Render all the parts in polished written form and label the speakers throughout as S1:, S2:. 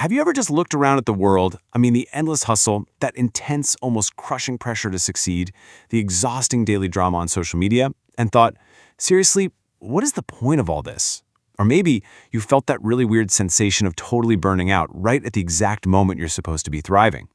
S1: have you ever just looked around at the world? The endless hustle, that intense, almost crushing pressure to succeed, the exhausting daily drama on social media, and thought, seriously, what is the point of all this? Or maybe you felt that really weird sensation of totally burning out right at the exact moment you're supposed to be thriving.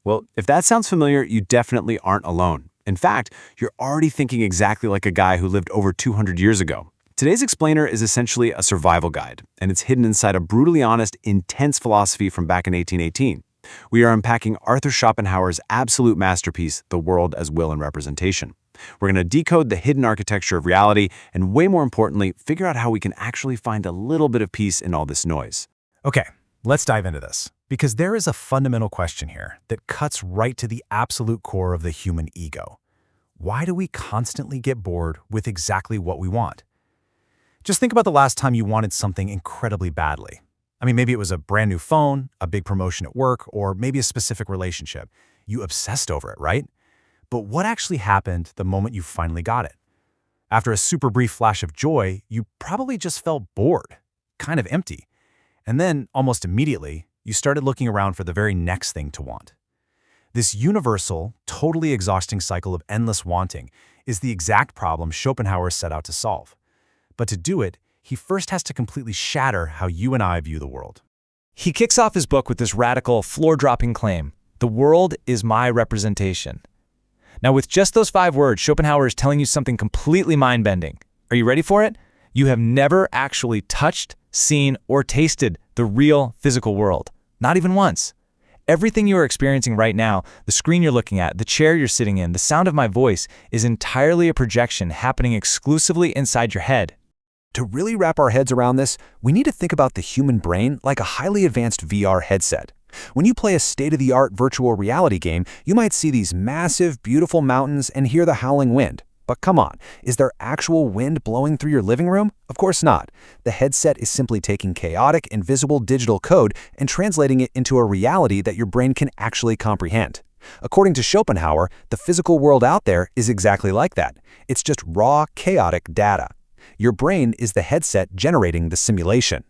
S1: Well, if that sounds familiar, you definitely aren't alone. In fact, you're already thinking exactly like a guy who lived over 200 years ago. Today's explainer is essentially a survival guide, and it's hidden inside a brutally honest, intense philosophy from back in 1818. We are unpacking Arthur Schopenhauer's absolute masterpiece, The World as Will and Representation. We're going to decode the hidden architecture of reality, and way more importantly, figure out how we can actually find a little bit of peace in all this noise.
S2: Okay, let's dive into this, because there is a fundamental question here that cuts right to the absolute core of the human ego. Why do we constantly get bored with exactly what we want? Just think about the last time you wanted something incredibly badly. Maybe it was a brand new phone, a big promotion at work, or maybe a specific relationship. You obsessed over it, right? But what actually happened the moment you finally got it? After a super brief flash of joy, you probably just felt bored, kind of empty. And then, almost immediately, you started looking around for the very next thing to want. This universal, totally exhausting cycle of endless wanting is the exact problem Schopenhauer set out to solve. But to do it, he first has to completely shatter how you and I view the world.
S3: He kicks off his book with this radical, floor-dropping claim: the world is my representation. Now, with just those 5 words, Schopenhauer is telling you something completely mind-bending. Are you ready for it? You have never actually touched, seen, or tasted the real physical world. Not even once. Everything you are experiencing right now, the screen you're looking at, the chair you're sitting in, the sound of my voice, is entirely a projection happening exclusively inside your head.
S2: To really wrap our heads around this, we need to think about the human brain like a highly advanced VR headset. When you play a state-of-the-art virtual reality game, you might see these massive, beautiful mountains and hear the howling wind. But come on, is there actual wind blowing through your living room? Of course not. The headset is simply taking chaotic, invisible digital code and translating it into a reality that your brain can actually comprehend. According to Schopenhauer, the physical world out there is exactly like that. It's just raw, chaotic data. Your brain is the headset generating the simulation.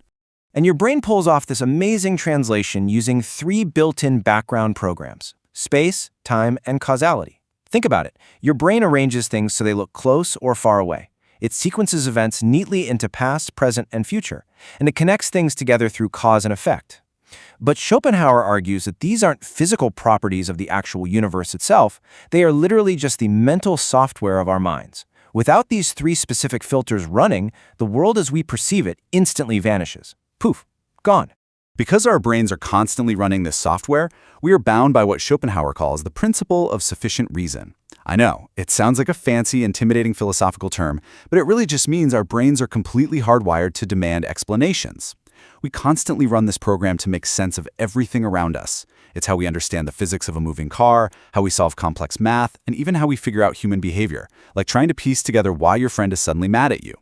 S4: And your brain pulls off this amazing translation using 3 built-in background programs: space, time, and causality. Think about it. Your brain arranges things so they look close or far away. It sequences events neatly into past, present, and future, and it connects things together through cause and effect. But Schopenhauer argues that these aren't physical properties of the actual universe itself. They are literally just the mental software of our minds. Without these 3 specific filters running, the world as we perceive it instantly vanishes. Poof, gone.
S5: Because our brains are constantly running this software, we are bound by what Schopenhauer calls the principle of sufficient reason. I know, it sounds like a fancy, intimidating philosophical term, but it really just means our brains are completely hardwired to demand explanations. We constantly run this program to make sense of everything around us. It's how we understand the physics of a moving car, how we solve complex math, and even how we figure out human behavior, like trying to piece together why your friend is suddenly mad at you.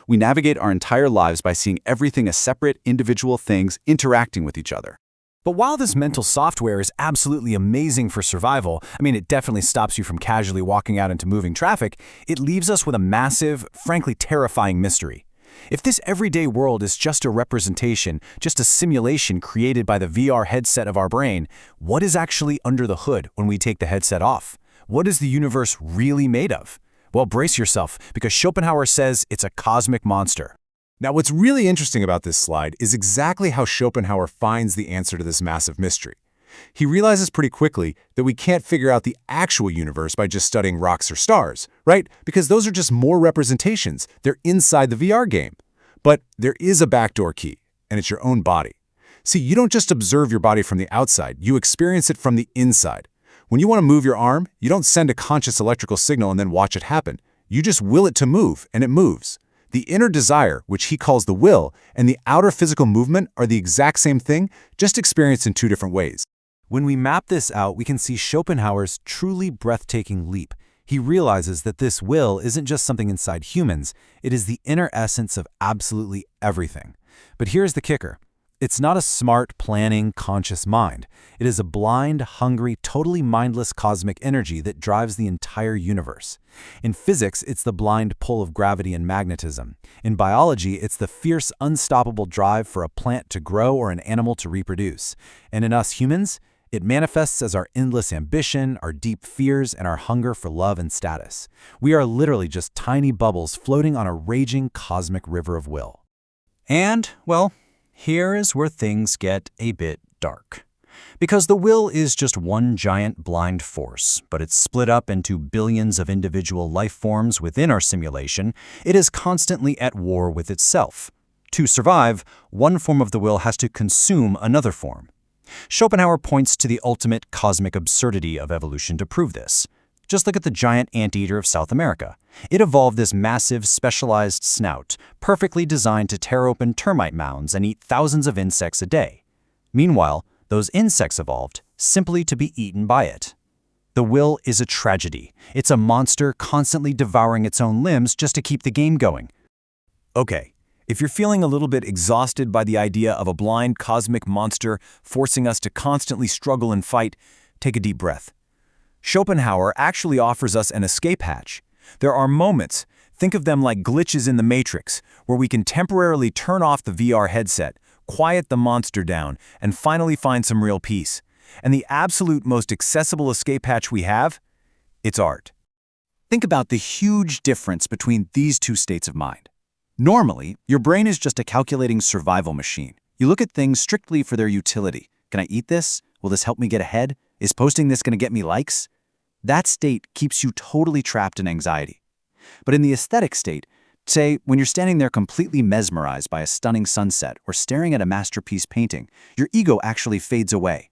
S5: We navigate our entire lives by seeing everything as separate, individual things interacting with each other.
S2: But while this mental software is absolutely amazing for survival, it definitely stops you from casually walking out into moving traffic, it leaves us with a massive, frankly terrifying mystery. If this everyday world is just a representation, just a simulation created by the VR headset of our brain, what is actually under the hood when we take the headset off? What is the universe really made of? Well, brace yourself, because Schopenhauer says it's a cosmic monster.
S6: Now, what's really interesting about this slide is exactly how Schopenhauer finds the answer to this massive mystery. He realizes pretty quickly that we can't figure out the actual universe by just studying rocks or stars, right? Because those are just more representations. They're inside the VR game. But there is a backdoor key, and it's your own body. See, you don't just observe your body from the outside, you experience it from the inside. When you want to move your arm, you don't send a conscious electrical signal and then watch it happen. You just will it to move, and it moves. The inner desire, which he calls the will, and the outer physical movement are the exact same thing, just experienced in 2 different ways.
S2: When we map this out, we can see Schopenhauer's truly breathtaking leap. He realizes that this will isn't just something inside humans, it is the inner essence of absolutely everything. But here's the kicker. It's not a smart, planning, conscious mind. It is a blind, hungry, totally mindless cosmic energy that drives the entire universe. In physics, it's the blind pull of gravity and magnetism. In biology, it's the fierce, unstoppable drive for a plant to grow or an animal to reproduce. And in us humans, it manifests as our endless ambition, our deep fears, and our hunger for love and status. We are literally just tiny bubbles floating on a raging cosmic river of will.
S7: And, well, here is where things get a bit dark. Because the will is just one giant blind force, but it's split up into billions of individual life forms within our simulation, it is constantly at war with itself. To survive, one form of the will has to consume another form. Schopenhauer points to the ultimate cosmic absurdity of evolution to prove this. Just look at the giant anteater of South America. It evolved this massive, specialized snout, perfectly designed to tear open termite mounds and eat thousands of insects a day. Meanwhile, those insects evolved simply to be eaten by it. The will is a tragedy. It's a monster constantly devouring its own limbs just to keep the game going.
S1: Okay, if you're feeling a little bit exhausted by the idea of a blind cosmic monster forcing us to constantly struggle and fight, take a deep breath. Schopenhauer actually offers us an escape hatch. There are moments, think of them like glitches in the Matrix, where we can temporarily turn off the VR headset, quiet the monster down, and finally find some real peace. And the absolute most accessible escape hatch we have? It's art.
S7: Think about the huge difference between these two states of mind. Normally, your brain is just a calculating survival machine. You look at things strictly for their utility. Can I eat this? Will this help me get ahead? Is posting this going to get me likes? That state keeps you totally trapped in anxiety. But in the aesthetic state, say when you're standing there completely mesmerized by a stunning sunset or staring at a masterpiece painting, your ego actually fades away.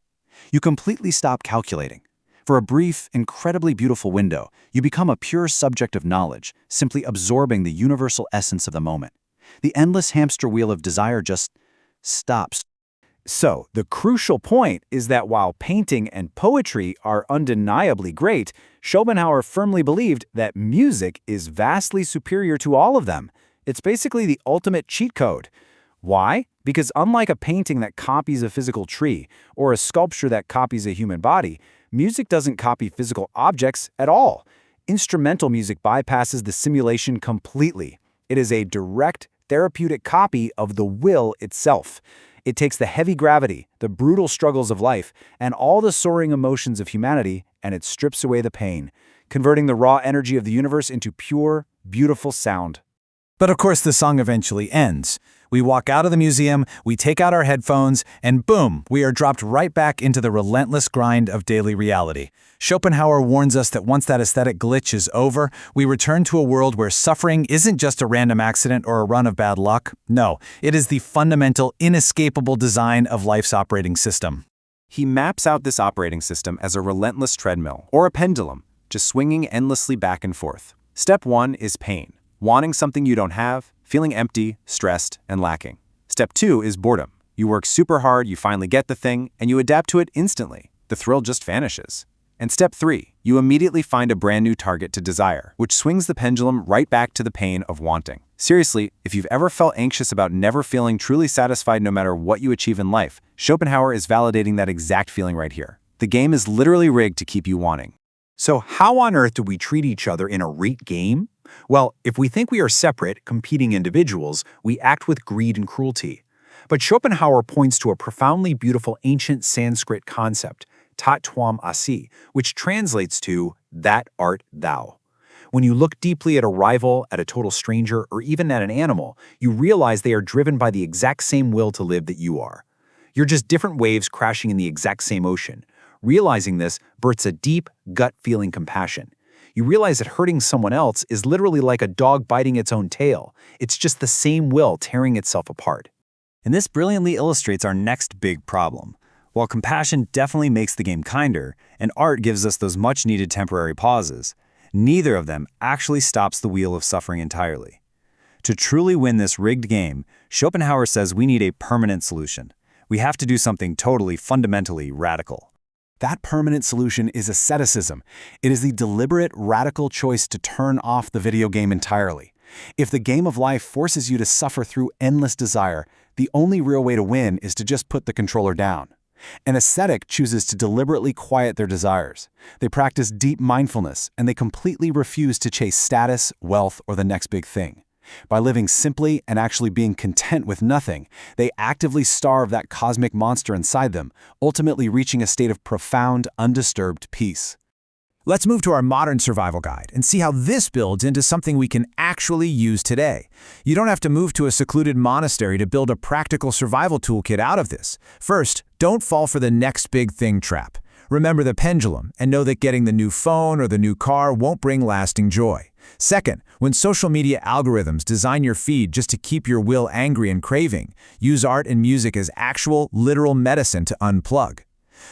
S7: You completely stop calculating. For a brief, incredibly beautiful window, you become a pure subject of knowledge, simply absorbing the universal essence of the moment. The endless hamster wheel of desire just stops.
S1: So, the crucial point is that while painting and poetry are undeniably great, Schopenhauer firmly believed that music is vastly superior to all of them. It's basically the ultimate cheat code. Why? Because unlike a painting that copies a physical tree or a sculpture that copies a human body, music doesn't copy physical objects at all. Instrumental music bypasses the simulation completely. It is a direct, therapeutic copy of the will itself. It takes the heavy gravity, the brutal struggles of life, and all the soaring emotions of humanity, and it strips away the pain, converting the raw energy of the universe into pure, beautiful sound.
S2: But of course, the song eventually ends. We walk out of the museum, we take out our headphones, and boom, we are dropped right back into the relentless grind of daily reality. Schopenhauer warns us that once that aesthetic glitch is over, we return to a world where suffering isn't just a random accident or a run of bad luck. No, it is the fundamental, inescapable design of life's operating system.
S1: He maps out this operating system as a relentless treadmill, or a pendulum, just swinging endlessly back and forth. Step 1 is pain. Wanting something you don't have, feeling empty, stressed, and lacking. Step 2 is boredom. You work super hard, you finally get the thing, and you adapt to it instantly. The thrill just vanishes. And step 3, you immediately find a brand new target to desire, which swings the pendulum right back to the pain of wanting. Seriously, if you've ever felt anxious about never feeling truly satisfied no matter what you achieve in life, Schopenhauer is validating that exact feeling right here. The game is literally rigged to keep you wanting.
S8: So how on earth do we treat each other in a rigged game? Well, if we think we are separate, competing individuals, we act with greed and cruelty. But Schopenhauer points to a profoundly beautiful ancient Sanskrit concept, tat twam asi, which translates to, that art thou. When you look deeply at a rival, at a total stranger, or even at an animal, you realize they are driven by the exact same will to live that you are. You're just different waves crashing in the exact same ocean. Realizing this births a deep, gut-feeling compassion. You realize that hurting someone else is literally like a dog biting its own tail. It's just the same will tearing itself apart.
S7: And this brilliantly illustrates our next big problem. While compassion definitely makes the game kinder, and art gives us those much-needed temporary pauses, neither of them actually stops the wheel of suffering entirely. To truly win this rigged game, Schopenhauer says we need a permanent solution. We have to do something totally, fundamentally radical.
S1: That permanent solution is asceticism. It is the deliberate, radical choice to turn off the video game entirely.
S6: If the game of life forces you to suffer through endless desire, the only real way to win is to just put the controller down. An ascetic chooses to deliberately quiet their desires. They practice deep mindfulness, and they completely refuse to chase status, wealth, or the next big thing. By living simply and actually being content with nothing, they actively starve that cosmic monster inside them, ultimately reaching a state of profound, undisturbed peace.
S2: Let's move to our modern survival guide and see how this builds into something we can actually use today. You don't have to move to a secluded monastery to build a practical survival toolkit out of this. First, don't fall for the next big thing trap. Remember the pendulum and know that getting the new phone or the new car won't bring lasting joy. Second, when social media algorithms design your feed just to keep your will angry and craving, use art and music as actual, literal medicine to unplug.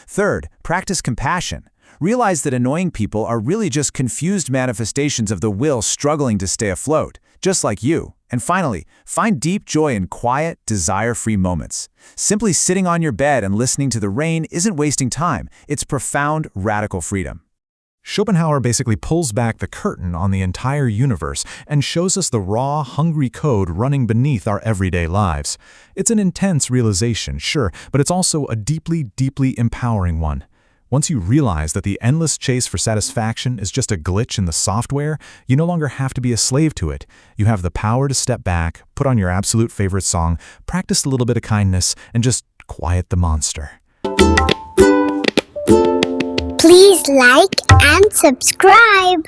S2: Third, practice compassion. Realize that annoying people are really just confused manifestations of the will struggling to stay afloat, just like you. And finally, find deep joy in quiet, desire-free moments. Simply sitting on your bed and listening to the rain isn't wasting time. It's profound, radical freedom.
S6: Schopenhauer basically pulls back the curtain on the entire universe and shows us the raw, hungry code running beneath our everyday lives. It's an intense realization, sure, but it's also a deeply, deeply empowering one. Once you realize that the endless chase for satisfaction is just a glitch in the software, you no longer have to be a slave to it. You have the power to step back, put on your absolute favorite song, practice a little bit of kindness, and just quiet the monster.
S9: Please like and subscribe.